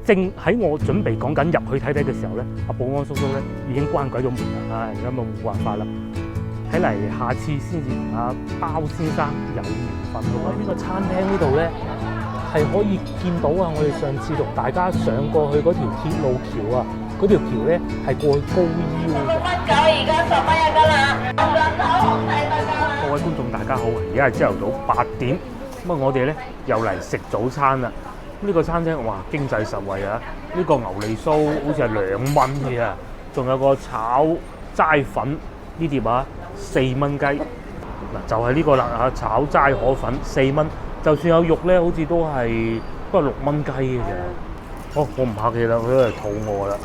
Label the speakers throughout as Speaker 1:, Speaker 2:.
Speaker 1: 正喺我準備講緊入去睇睇嘅時候咧，阿保安叔叔咧已經關鬼咗門啦，唉，而家冇辦法啦。睇嚟下次先至同阿包先生有緣分咯。呢個餐廳呢度咧係可以見到啊！我哋上次同大家上過去嗰條鐵路橋啊，嗰條橋咧係過去高腰嘅。9.9而家10蚊一斤啦，各位觀眾大家好，而家係朝頭早8點，咁啊我哋咧又嚟食早餐啦。呢個餐廳哇經濟實惠啊！呢個牛脷酥好似係2蚊嘅啊，仲有個炒齋粉呢碟啊4蚊雞。嗱就係呢個啦嚇，炒齋河粉4蚊，就算有肉咧，好似都係6蚊雞嘅啫。好，我唔客氣啦，佢都係肚餓啦。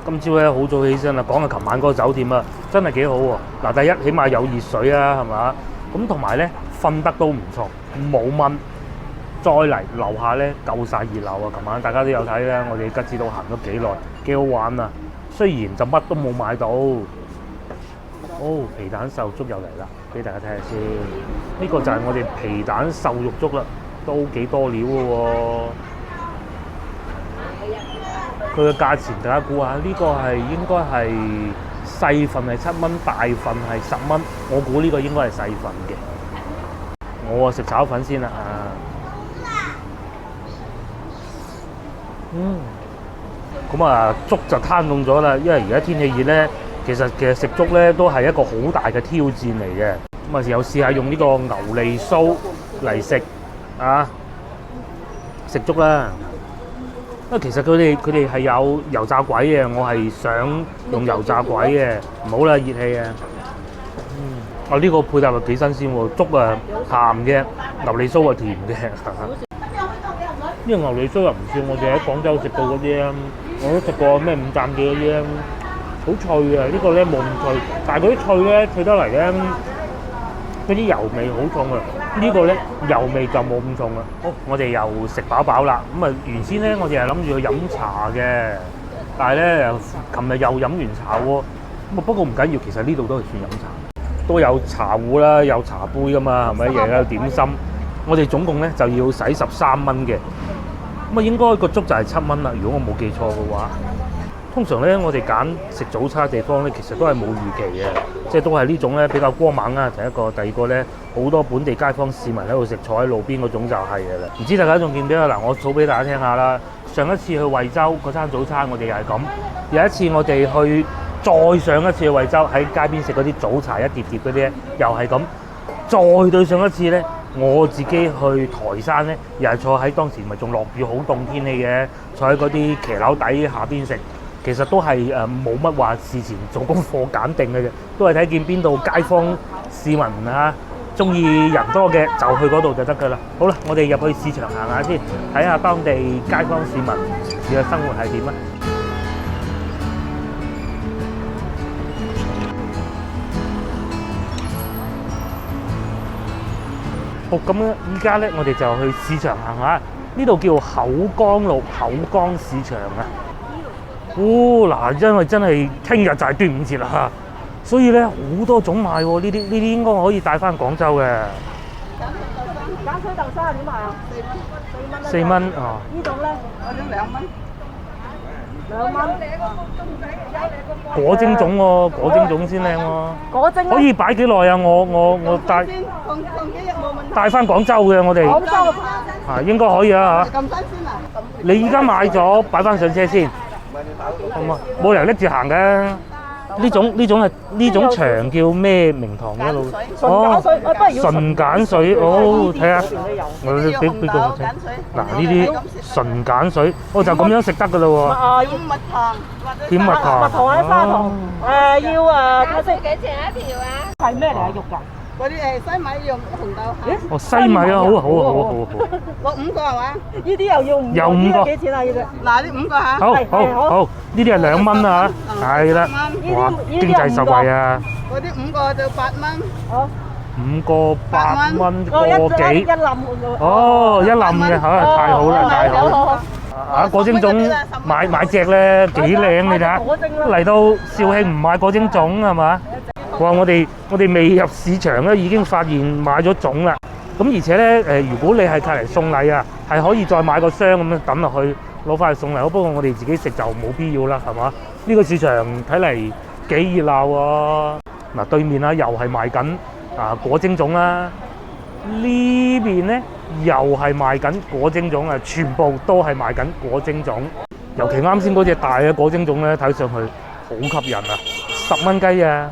Speaker 1: 今朝咧好早起身啦，講下琴晚嗰個酒店啊，真係幾好喎。嗱，第一起碼有熱水啊，係嘛？咁同埋咧瞓得都唔錯，冇蚊。再嚟樓下咧夠晒熱鬧啊！琴晚大家都有睇啦，我哋吉之島行咗幾耐，幾好玩啊！雖然就乜都冇買到。哦，皮蛋瘦肉粥又嚟啦，俾大家睇下先。呢個就係我哋皮蛋瘦肉粥啦，都幾多料嘅喎。佢嘅價錢大家估下，呢個係應該係細份係7蚊，大份係10蚊。我估呢個應該係細份嘅。我食炒粉先啦啊！咁啊，粥就攤凍咗啦，因為而家天氣熱咧，其實食粥咧都係一個好大嘅挑戰嚟嘅。咁啊，又試下用呢個牛脷酥嚟食啊，食粥啦。因為其實佢哋係有油炸鬼嘅，我係想用油炸鬼嘅，唔好啦，熱氣啊。呢個配搭又幾新鮮喎，粥啊鹹嘅，牛脷酥啊甜嘅。呢個牛脷酥又唔算我哋喺廣州食到嗰啲啊，我都食過咩5站記嗰啲啊，好脆啊！呢個咧冇咁脆，但係嗰啲脆咧脆得嚟咧，嗰啲油味好重啊！呢個咧油味就冇咁重啦。好，我哋又食飽飽啦。咁啊，原先咧我哋係諗住去飲茶嘅，但係咧琴日又飲完茶喎。咁啊不過唔緊要，其實呢度都係算飲茶，都有茶壺啦，有茶杯噶嘛，係咪？又有點心。我哋總共咧就要使13蚊嘅。咁啊，應該個粥就係7蚊啦。如果我冇記錯嘅話，通常咧我哋揀食早餐嘅地方咧，其實都係冇預期嘅，即係都係呢種咧比較光猛啊。第一個，第二個咧好多本地街坊市民喺度食，坐喺路邊嗰種就係嘅啦。唔知大家仲記唔記得嗱？我數俾大家聽下啦。上一次去惠州嗰餐早餐，我哋又係咁。有一次我哋去再上一次去惠州喺街邊食嗰啲早茶一碟碟嗰啲，又係咁。再對上一次咧。我自己去台山咧，又係坐喺當時咪仲落雨好凍天氣嘅，坐喺嗰啲騎樓底下邊食，其實都係冇乜話事前做功課揀定嘅啫，都係睇見邊度街坊市民啊中意人多嘅就去嗰度就得㗎啦。好啦，我哋入去市場行下先，睇下當地街坊市民嘅生活係點啊！好咁咧，依家咧我哋就去市場行下，呢度叫口江路口江市場啊。嗱，因為真係聽日就係端午節啦，所以咧好多種賣喎。呢啲應該可以帶翻廣州嘅。
Speaker 2: 鹼水豆沙點賣啊？4蚊。
Speaker 1: 4蚊啊。
Speaker 2: 呢種咧，我哋2蚊。2蚊。
Speaker 1: 果蒸粽喎，果蒸粽先靚喎。
Speaker 2: 果蒸
Speaker 1: 可以擺幾耐啊？我帶帶翻廣州嘅我哋。
Speaker 2: 廣州
Speaker 1: 啊，應該可以啊嚇。
Speaker 2: 咁新鮮啊！
Speaker 1: 你依家買咗擺翻上車先，好嘛？冇人拎住行嘅。呢種長叫咩名堂嘅路？
Speaker 2: 哦，
Speaker 1: 純鹼水，哦，睇下，我俾個我睇。嗱，呢啲純鹼水，我就咁樣食得㗎啦喎。
Speaker 2: 要蜜糖，
Speaker 1: 甜蜜糖。
Speaker 2: 蜜糖或者砂糖。要睇先。
Speaker 3: 幾錢一條啊？
Speaker 2: 係咩嚟啊？肉㗎？
Speaker 4: 嗰啲西米用紅豆餡。
Speaker 1: 哦，西米啊，好啊，好啊，好啊，好啊，好啊。
Speaker 4: 落5個係嘛？
Speaker 2: 呢啲又要5個。
Speaker 1: 有5個。
Speaker 2: 幾錢啊？呢隻？
Speaker 4: 嗱，呢5個嚇。
Speaker 1: 好，呢啲係2蚊啊嚇，係啦。哇，經濟實惠啊！
Speaker 4: 嗰啲5個就8蚊。
Speaker 2: 好。
Speaker 1: 5個8蚊個幾？
Speaker 2: 一冧嘅。
Speaker 1: 哦，一冧嘅嚇，太好啦，太好啦！啊，果蒸粽買隻咧幾靚，你睇下。嚟到肇慶唔買果蒸粽係嘛？哇！我哋未入市場咧，已經發現買咗粽啦。咁而且咧如果你係隔嚟送禮啊，係可以再買個箱咁樣抌落去，攞翻去送嚟。不過我哋自己食就冇必要啦，係嘛？呢個市場睇嚟幾熱鬧喎。嗱，對面啊又係賣緊果蒸粽啦，呢邊咧又係賣緊果蒸粽啊，全部都係賣緊果蒸粽。尤其啱先嗰隻大嘅果蒸粽咧，睇上去好吸引啊，10蚊雞啊！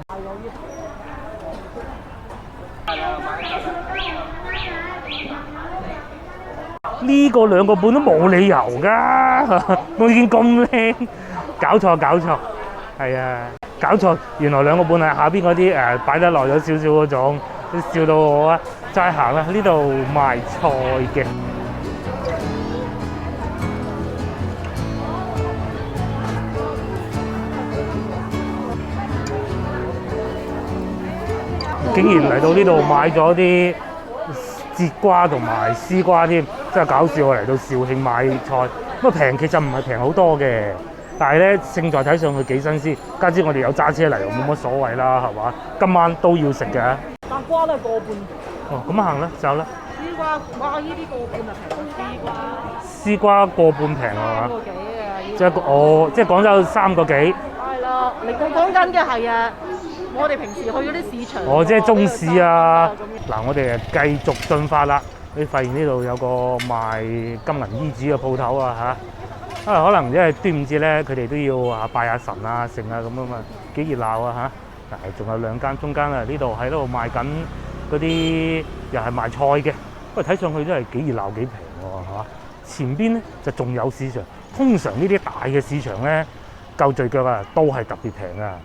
Speaker 1: 呢個2個半都冇理由㗎，我見咁靚，搞錯，係啊，搞錯，原來2個半係下邊嗰啲擺得耐咗少少嗰種，笑到我啊！再行啦，呢度賣菜嘅。竟然嚟到呢度買咗啲節瓜同埋絲瓜添，真係搞笑！我嚟到肇慶買菜，不過平其實唔係平好多嘅，但係咧勝在睇上去幾新鮮。加之我哋有揸車嚟，又冇乜所謂啦，係嘛？今晚都要食嘅。
Speaker 2: 白瓜都係個半。
Speaker 1: 哦，咁行啦，走啦。
Speaker 2: 絲瓜，哇！呢啲個半啊平過絲瓜。
Speaker 1: 絲瓜個半平係嘛？3
Speaker 2: 個幾啊！
Speaker 1: 即係即係廣州3個幾。
Speaker 2: 係啦，你講緊嘅係啊。我哋平時去嗰啲市場，
Speaker 1: 即係中市啊！嗱，我哋繼續進發啦。你發現呢度有個賣金銀衣紙嘅鋪頭啊嚇，可能因為端午節咧，佢哋都要拜下神啊、剩啊咁啊嘛，幾熱鬧啊嚇！但係仲有2間，中間啊呢度喺度賣緊嗰啲又係賣菜嘅，不過睇上去真係幾熱鬧幾平喎嚇。前邊咧就仲有市場，通常呢啲大嘅市場咧，夠聚腳啊都係特別平啊！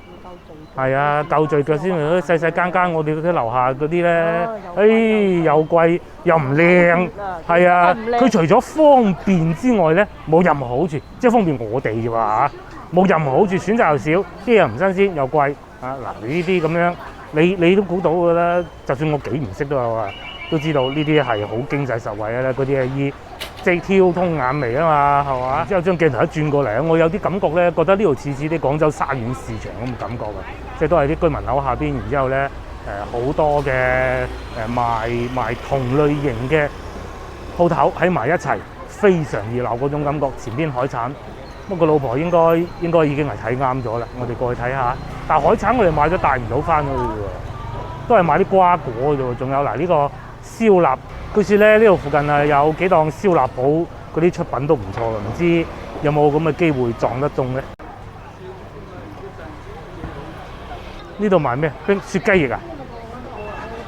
Speaker 1: 係啊，夠聚腳先。嗰啲細細間，我哋嗰啲樓下嗰啲咧，又貴又唔靚，係啊。佢除咗方便之外咧，冇任何好處，即係方便我哋啫嘛嚇，冇任何好處，選擇又少，啲嘢唔新鮮又貴啊！嗱，呢啲咁樣，你都估到㗎啦。就算我幾唔識都有啊，都知道呢啲係好經濟實惠啊！嗰啲係即係挑通眼眉啊嘛，係嘛？之後將鏡頭一轉過嚟，我有啲感覺咧，覺得呢度似啲廣州沙縣市場咁嘅感覺嘅，即係都係啲居民樓下邊，然之後咧好多嘅賣同類型嘅鋪頭喺埋一齊，非常熱鬧嗰種感覺。前邊海產，不過老婆應該已經係睇啱咗啦，我哋過去睇下。但係海產我哋買咗帶唔到翻去喎，都係買啲瓜果嘅啫喎。仲有嗱呢個燒臘。據説咧，呢度附近有幾檔燒臘鋪，嗰啲出品都唔錯嘅，唔知有冇咁嘅機會撞得中咧？呢度賣咩？雪雞翼啊！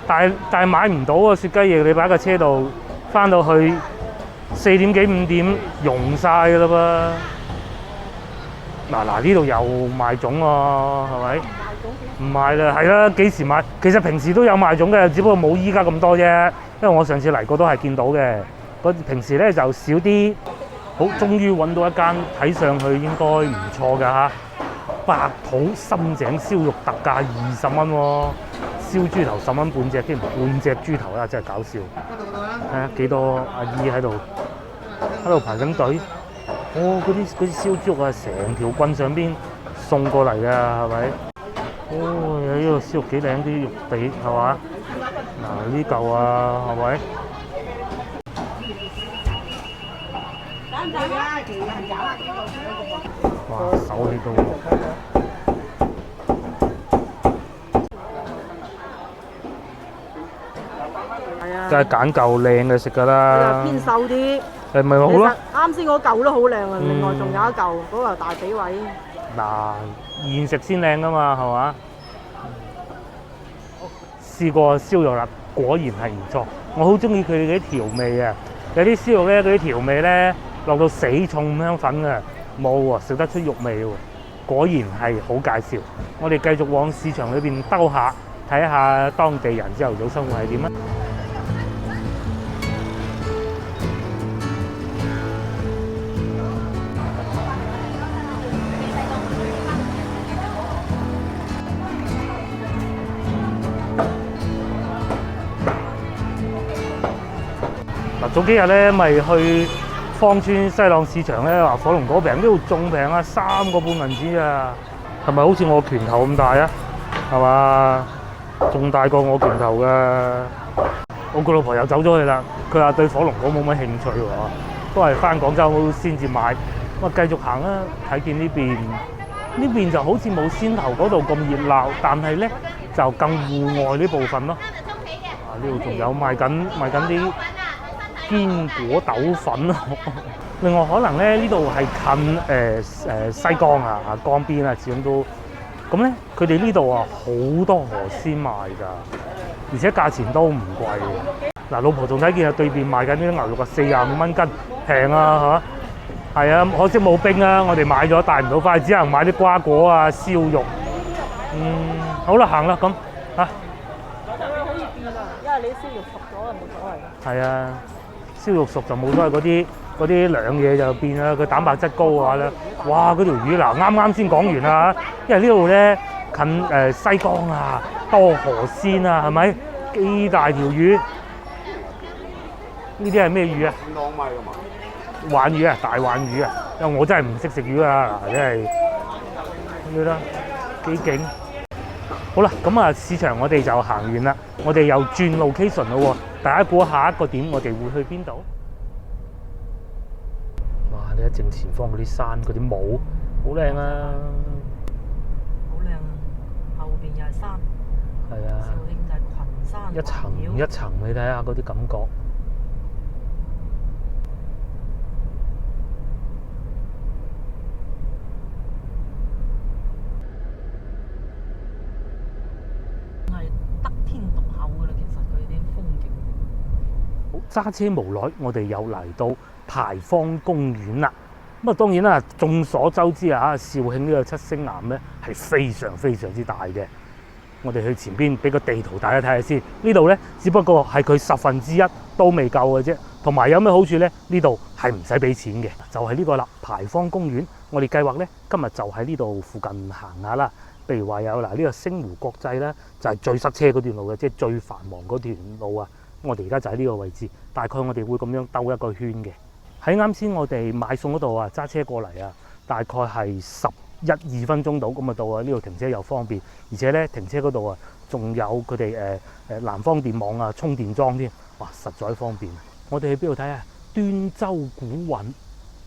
Speaker 1: 但係買唔到啊！雪雞翼你擺個車度，翻到去4點幾5點溶晒㗎啦噃。嗱呢度又賣粽喎，係咪？唔賣啦，係啦，幾時買？其實平時都有賣粽嘅，只不過冇依家咁多啫。因為我上次嚟過都係見到嘅，平時咧就少啲。好，終於揾到一間睇上去應該唔錯㗎嚇，白土深井燒肉特價20蚊喎，燒豬頭10蚊半隻添，半隻豬頭啦，真係搞笑。睇下幾多阿姨喺度排緊隊。哦，嗰啲燒豬肉啊，成條棍上邊送過嚟㗎，係咪？哦，呢個燒肉幾靚，啲肉地係嘛？嗱呢嚿啊，係咪？哇，手起刀落，梗係揀嚿靚嘅食㗎啦。
Speaker 2: 偏瘦啲，
Speaker 1: 係咪好咯？
Speaker 2: 啱先嗰嚿都好靚啊，另外仲有一嚿嗰嚿大髀位。
Speaker 1: 嗱，現食先靚㗎嘛，係嘛？試過燒肉啦，果然係唔錯。我好中意佢哋啲調味啊！有啲燒肉咧，嗰啲調味咧落到死重香粉嘅，冇喎，食得出肉味喎。果然係好介紹。我哋繼續往市場裏邊兜下，睇下當地人朝頭早生活係點啊！早幾日咧，咪去芳村西朗市場咧，話火龍果平，呢度仲平啊，3個半銀紙啊，係咪好似我拳頭咁大啊？係嘛，仲大過我拳頭㗎。我個老婆又走咗去啦，佢話對火龍果冇乜興趣喎。都係翻廣州先至買。咁啊繼續行啦，睇見呢邊就好似冇先頭嗰度咁熱鬧，但係咧就更戶外呢部分咯。啊，呢度仲有賣緊啲堅果豆粉咯。另外可能咧呢度係近西江啊江邊啊，始終都咁咧。佢哋呢度啊好多河鮮賣㗎，而且價錢都唔貴嘅。嗱，老婆仲睇見啊對面賣緊啲牛肉啊45蚊斤，平啊嚇。係啊，可惜冇冰啊，我哋買咗帶唔到翻去，只能買啲瓜果啊燒肉。好啦，行啦咁嚇。
Speaker 2: 可以變啊，因為你燒肉熟咗就冇所謂。
Speaker 1: 係啊，燒肉熟就冇所謂，嗰啲涼嘢就變啦。佢蛋白質高嘅話咧，哇！嗰條魚嗱啱先講完啦，因為呢度咧近西江啊，多河鮮啊，係咪？幾大條魚？呢啲係咩魚啊？鯇魚啊，大鯇魚啊！因為我真係唔識食魚啊，真係咁啦，幾勁！好啦，咁啊市場我哋就行完啦，我哋又轉 location 咯喎，大家估下一個點我哋會去邊度？哇！呢一正前方嗰啲山嗰啲霧，好靚啊！
Speaker 2: 好靚啊！後邊又係山，
Speaker 1: 係啊，
Speaker 2: 肇慶就係群山
Speaker 1: 一層一層，你睇下嗰啲感覺。揸車無耐，我哋又嚟到牌坊公園啦。咁啊，當然啦，眾所周知啊，肇慶呢個七星岩咧係非常之大嘅。我哋去前邊俾個地圖大家睇下先。呢度咧只不過係佢1/10都未夠嘅啫。同埋有咩好處咧？呢度係唔使俾錢嘅，就係呢個啦。牌坊公園，我哋計劃咧今日就喺呢度附近行下啦。譬如話有嗱呢個星湖國際咧，就係最塞車嗰段路嘅，即係最繁忙嗰段路啊。我哋而家就喺呢個位置，大概我哋會咁樣兜一個圈嘅。喺啱先我哋買餸嗰度啊，揸車過嚟啊，大概係11-2分鐘到咁啊到啊。呢度停車又方便，而且咧停車嗰度啊，仲有佢哋南方電網啊充電樁添，哇，實在方便。我哋去邊度睇啊？端州古韻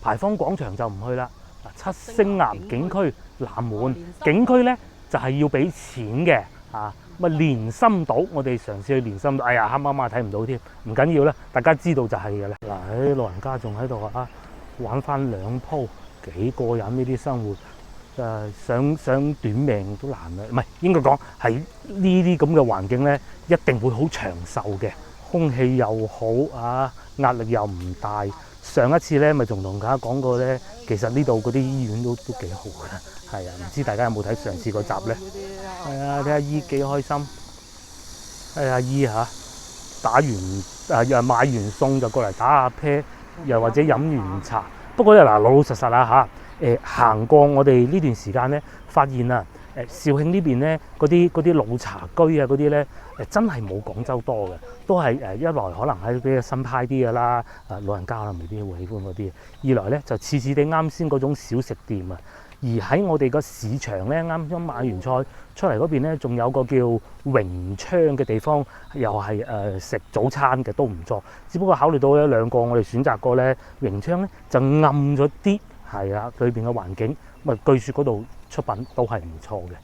Speaker 1: 牌坊廣場就唔去啦。七星岩景區南門景區咧就係要俾錢嘅啊。咁啊，蓮心島，我哋嘗試去蓮心島。哎呀，黑麻麻睇唔到添，唔緊要啦，大家知道就係嘅啦。嗱，啲老人家仲喺度啊，玩翻2鋪，幾過癮呢啲生活。想短命都難啦，唔係應該講係呢啲咁嘅環境咧，一定會好長壽嘅，空氣又好啊，壓力又唔大。上一次咧咪仲同大家講過咧，其實呢度嗰啲醫院都幾好嘅，係啊，唔知大家有冇睇上次嗰集咧？係啊，睇阿姨幾開心。睇阿姨嚇打完又買完餸就過嚟打下啤，又或者飲完茶。不過咧嗱，老老實實啦嚇，行過我哋呢段時間咧，發現啊肇慶呢邊咧嗰啲老茶居啊嗰啲咧真係冇廣州多嘅，都係一來可能係比較新派啲嘅啦，老人家可能未必會喜歡嗰啲；二來咧就似似地啱先嗰種小食店啊。而喺我哋個市場咧，啱啱買完菜出嚟嗰邊咧，仲有個叫榮昌嘅地方，又係食早餐嘅都唔錯。只不過考慮到咧兩個，我哋選擇過咧榮昌咧就暗咗啲，係啊，裏邊嘅環境咁啊，據說嗰度出品都係唔錯嘅。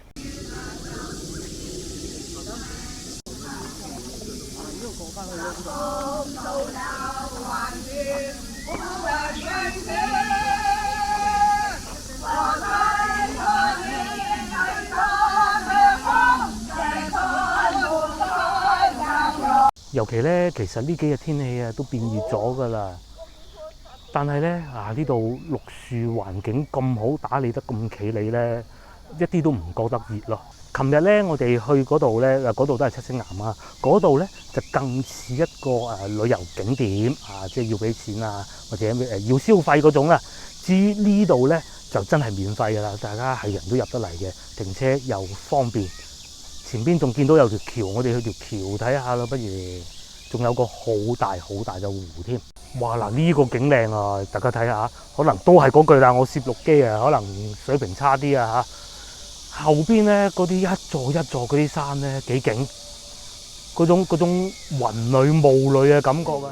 Speaker 1: 尤其咧，其實呢幾日天氣啊都變熱咗㗎啦。但係咧呢度綠樹環境咁好，打理得咁企理咧，一啲都唔覺得熱咯。琴日咧，我哋去嗰度咧，嗰度都係七星岩啊。嗰度咧就更似一個旅遊景點啊，即係要俾錢啊，或者要消費嗰種啦。至於呢度咧，就真係免費㗎啦，大家係人都入得嚟嘅，停車又方便。前邊仲見到有條橋，我哋去條橋睇下啦，不如。仲有個好大嘅湖添。哇！嗱，呢個景靚啊，大家睇下，可能都係嗰句啦，我攝錄機啊，可能水平差啲啊嚇。後邊咧嗰啲一座一座嗰啲山咧幾勁，嗰種雲裏霧裏嘅感覺啊！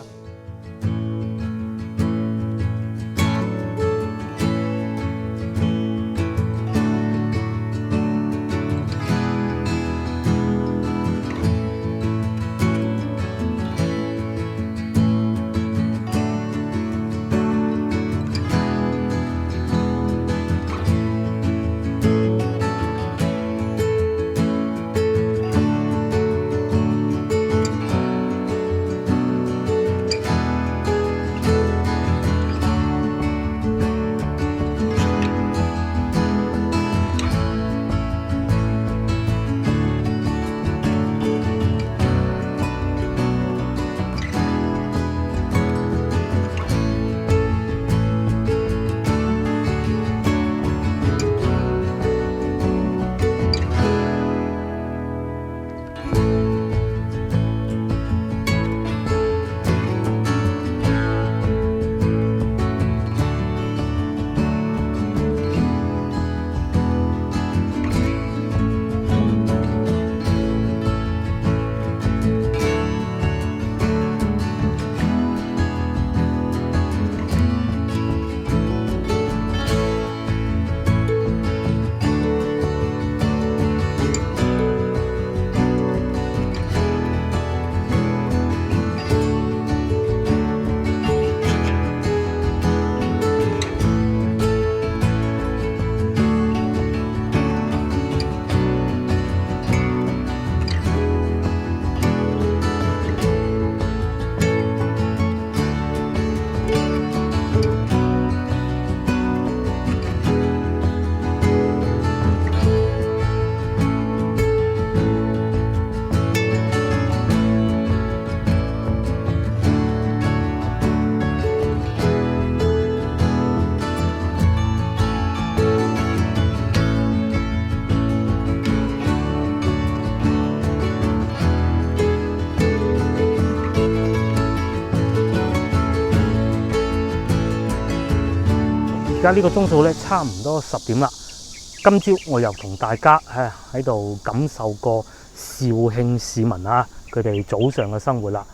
Speaker 1: 而家呢個鐘數咧，差唔多10點啦。今朝我又同大家喺度感受過肇慶市民啊，佢哋早上嘅生活啦。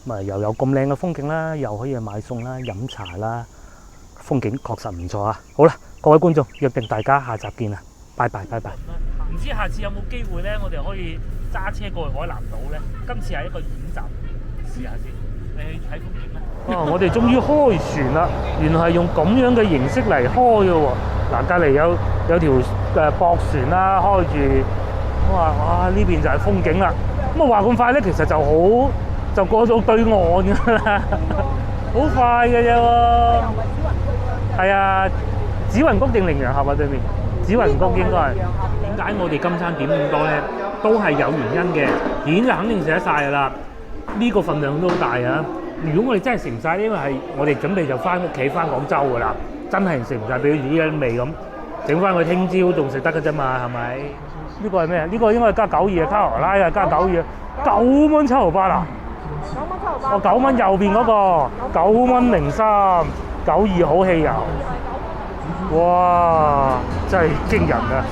Speaker 1: 咁啊，又有咁靚嘅風景啦，又可以買餸啦、飲茶啦，風景確實唔錯啊！好啦，各位觀眾，約定大家下集見啦，拜拜拜拜。唔知下次有冇機會咧，我哋可以揸車過去海南島咧？今次係一個演習，試下先。你去睇風景咩？哦，我哋終於開船啦！原來係用咁樣嘅形式嚟開嘅喎。嗱，隔離有條駁船啦，開住。我話哇，呢邊就係風景啦。咁啊話咁快咧，其實就過到對岸㗎啦，好快嘅啫喎。係啊，紫雲谷定羚羊峽啊？對面紫雲谷應該係。點解我哋今餐點咁多咧？都係有原因嘅。件就肯定食得晒㗎啦。呢個份量都好大啊！如果我哋真係食唔晒，因為係我哋準備就翻屋企翻廣州㗎啦，真係食唔晒，俾佢依啲味咁，整翻佢聽朝仲食得㗎啫嘛，係咪？呢個係咩啊？呢個應該係加9二啊，卡羅拉啊，加9二，9蚊7毫8啊！9蚊7毫8。哦，9蚊右邊嗰個9蚊03，92好汽油。哇！真係驚人啊！